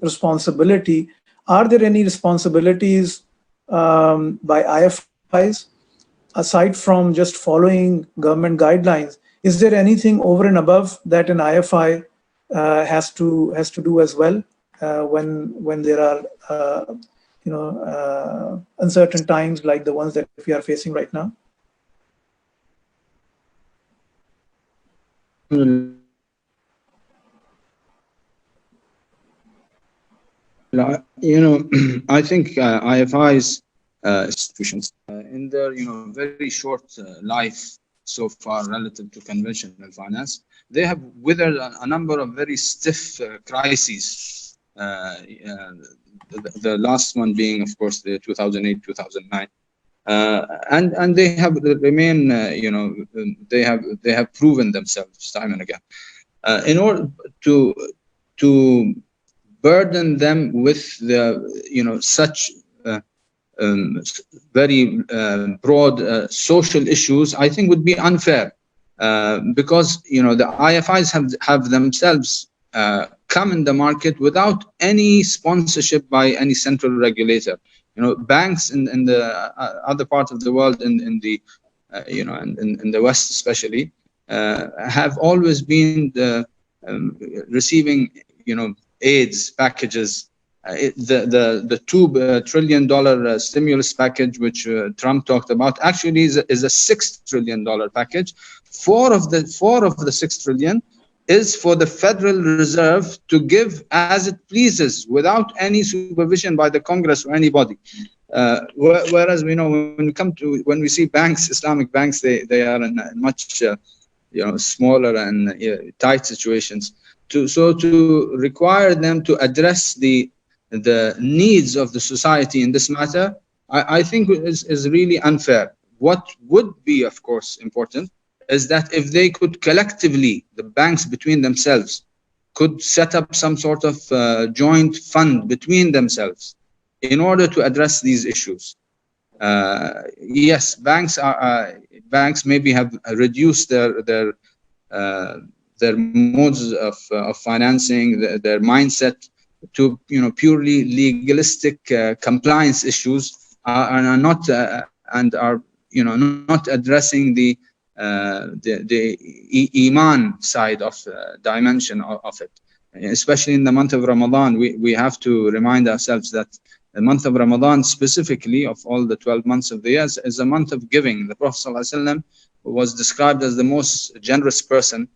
responsibility, are there any responsibilities by IFIs aside from just following government guidelines? Is there anything over and above that an IFI has to do as well when there are uncertain times like the ones that we are facing right now? I think IFIs institutions in their very short life so far relative to conventional finance, they have weathered a number of very stiff crises. The last one being, of course, the 2008-2009, and they have remain, they have proven themselves time and again. In order to burden them with the such very broad social issues, I think would be unfair, because the IFIs have themselves come in the market without any sponsorship by any central regulator. Banks in the other parts of the world, in the in the West especially, have always been receiving aids packages. The $2 trillion stimulus package which Trump talked about actually is a $6 trillion package. Four of the $6 trillion is for the Federal Reserve to give as it pleases without any supervision by the Congress or anybody. Whereas when we see banks, Islamic banks, they are in much smaller and tight situations. To require them to address the needs of the society in this matter, I think is really unfair. What would be, of course, important is that if they could collectively, the banks between themselves, could set up some sort of joint fund between themselves in order to address these issues. Yes, banks maybe have reduced their modes of financing, their mindset to purely legalistic compliance issues, are not not addressing the iman side of dimension of it. Especially in the month of Ramadan, we have to remind ourselves that the month of Ramadan, specifically of all the 12 months of the year, is a month of giving. The Prophet ﷺ was described as the most generous person,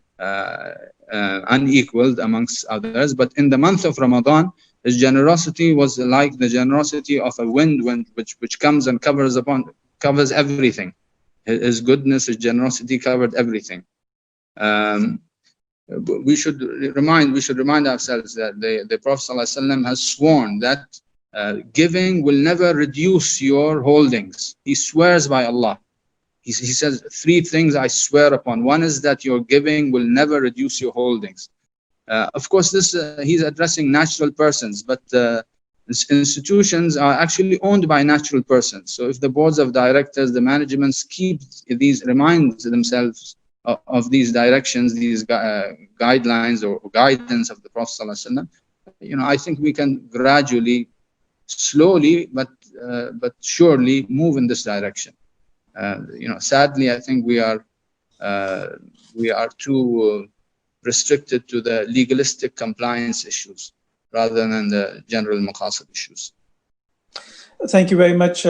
unequaled amongst others. But in the month of Ramadan, his generosity was like the generosity of a wind which comes and covers everything. His goodness, his generosity covered everything. We should remind ourselves that the Prophet ﷺ has sworn that giving will never reduce your holdings. He swears by Allah. He says 3 things I swear upon. One is that your giving will never reduce your holdings. Of course, this he's addressing natural persons, but institutions are actually owned by natural persons. So if the boards of directors, the managements remind themselves of these directions, these guidelines or guidance of the Prophet ﷺ, I think we can gradually, slowly, but surely move in this direction. Sadly, I think we are too restricted to the legalistic compliance issues rather than the general maqasid issues. Thank you very much,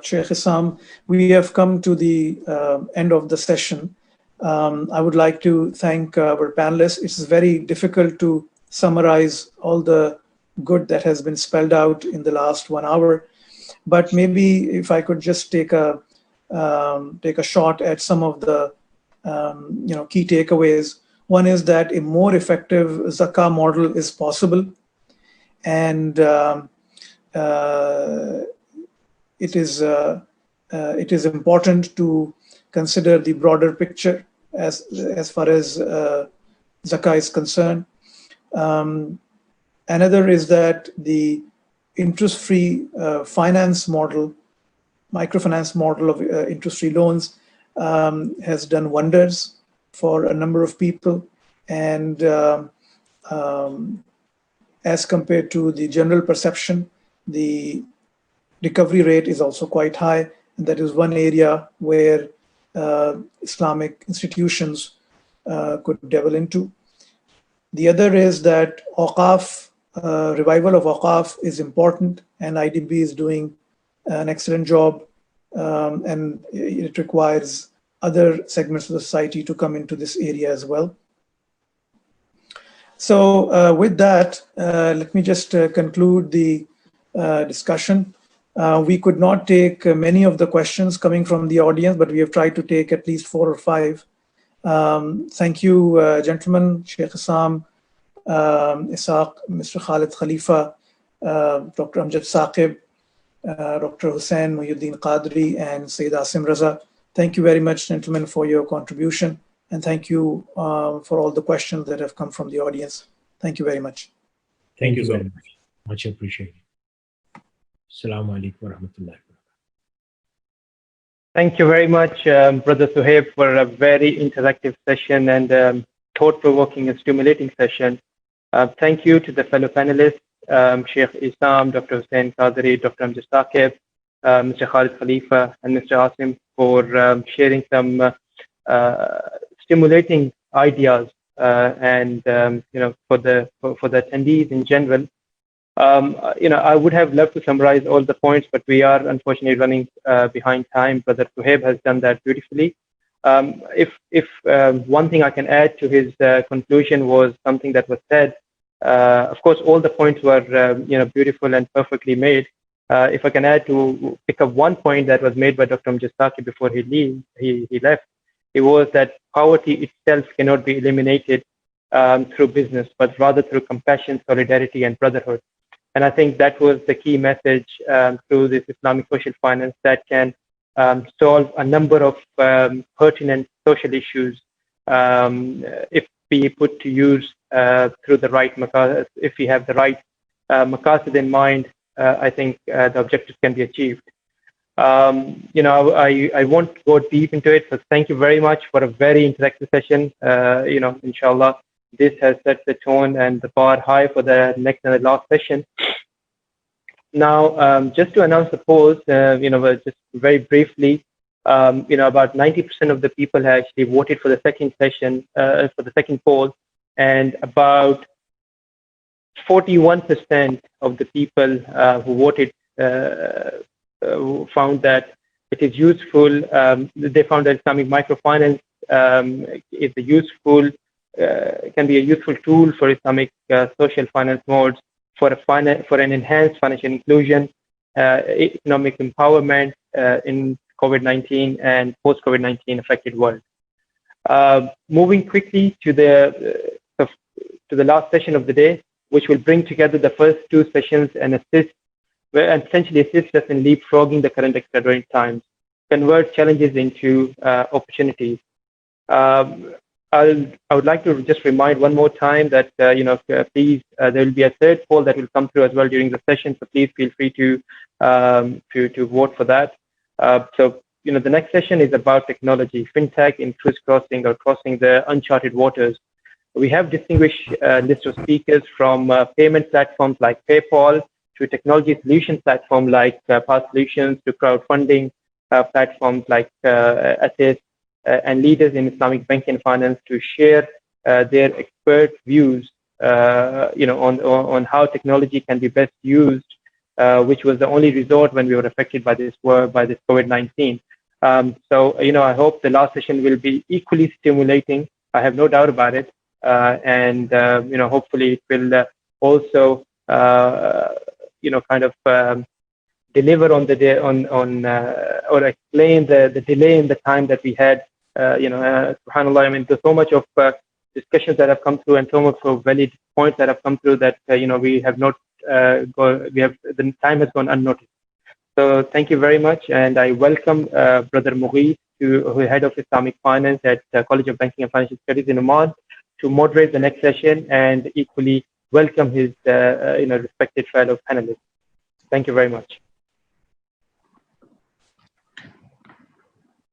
Sheikh Hasan. We have come to the end of the session. I would like to thank our panelists. It's very difficult to summarize all the good that has been spelled out in the last 1 hour, but maybe if I could just take a shot at some of the key takeaways. One is that a more effective zakah model is possible, and it is important to consider the broader picture as far as zakah is concerned. Another is that the interest-free finance model, microfinance model of interest-free loans has done wonders for a number of people, and as compared to the general perception, the recovery rate is also quite high, and that is one area where Islamic institutions could delve into. The other is that Awqaf, revival of Awqaf is important, and IDB is doing an excellent job, and it requires other segments of the society to come into this area as well. So with that, let me just conclude the discussion. We could not take many of the questions coming from the audience, but we have tried to take at least 4 or 5. Thank you, gentlemen, Sheikh Hasan, Ishaaq, Mr. Khalid Khalifa, Dr. Amjad Saqib, Dr. Hussain Muhyiddin Qadri, and Sayyid Asim Raza. Thank you very much, gentlemen, for your contribution. And thank you for all the questions that have come from the audience. Thank you very much. Thank you very much. Much appreciated. Assalamu alaikum wa rahmatullahi wa barakatuh. Thank you very much, Brother Suhaib, for a very interactive session and thought-provoking and stimulating session. Thank you to the fellow panelists, Sheikh Isam, Dr. Hussain Qadri, Dr. Amjad Saqib, Mr. Khalid Khalifa, and Mr. Asim for sharing some stimulating ideas and for the attendees in general. I would have loved to summarize all the points, but we are unfortunately running behind time. Brother Suhaib has done that beautifully. If one thing I can add to his conclusion was something that was said. Of course, all the points were beautiful and perfectly made. If I can add to pick up one point that was made by Dr. Amjad Saqib before he left, it was that poverty itself cannot be eliminated through business, but rather through compassion, solidarity, and brotherhood. And I think that was the key message through this Islamic social finance that can solve a number of pertinent social issues if we put to use through the right maqasid. If we have the right maqasid in mind, I think the objectives can be achieved. I won't go deep into it, but thank you very much for a very interactive session. Inshallah, this has set the tone and the bar high for the next and the last session. Now, just to announce the polls, just very briefly, about 90% of the people have actually voted for the second session, for the second poll, and about 41% of the people who voted found that it is useful. They found that Islamic microfinance is a useful, can be a useful tool for Islamic social finance modes for an enhanced financial inclusion, economic empowerment in COVID-19 and post-COVID-19 affected world. Moving quickly to the last session of the day, which will bring together the first 2 sessions and assist and essentially assist us in leapfrogging the current accelerated times, convert challenges into opportunities. I would like to just remind one more time that please there will be a third poll that will come through as well during the session. So please feel free to vote for that. So the next session is about technology, fintech in crisscrossing or crossing the uncharted waters. We have distinguished list of speakers from payment platforms like PayPal to technology solution platform like Path Solutions to crowdfunding platforms like Assist, and leaders in Islamic banking and finance to share their expert views, on how technology can be best used, which was the only resort when we were affected by this COVID-19. So I hope the last session will be equally stimulating. I have no doubt about it, and hopefully it will also deliver on the day or explain the delay in the time that we had. Subhanallah, I mean, there's so much of discussions that have come through and so much of valid points that have come through that we have not the time has gone unnoticed. So thank you very much, and I welcome Brother Mughith, who is head of Islamic finance at College of Banking and Financial Studies in Oman, to moderate the next session, and equally welcome his respected fellow panelists. Thank you very much.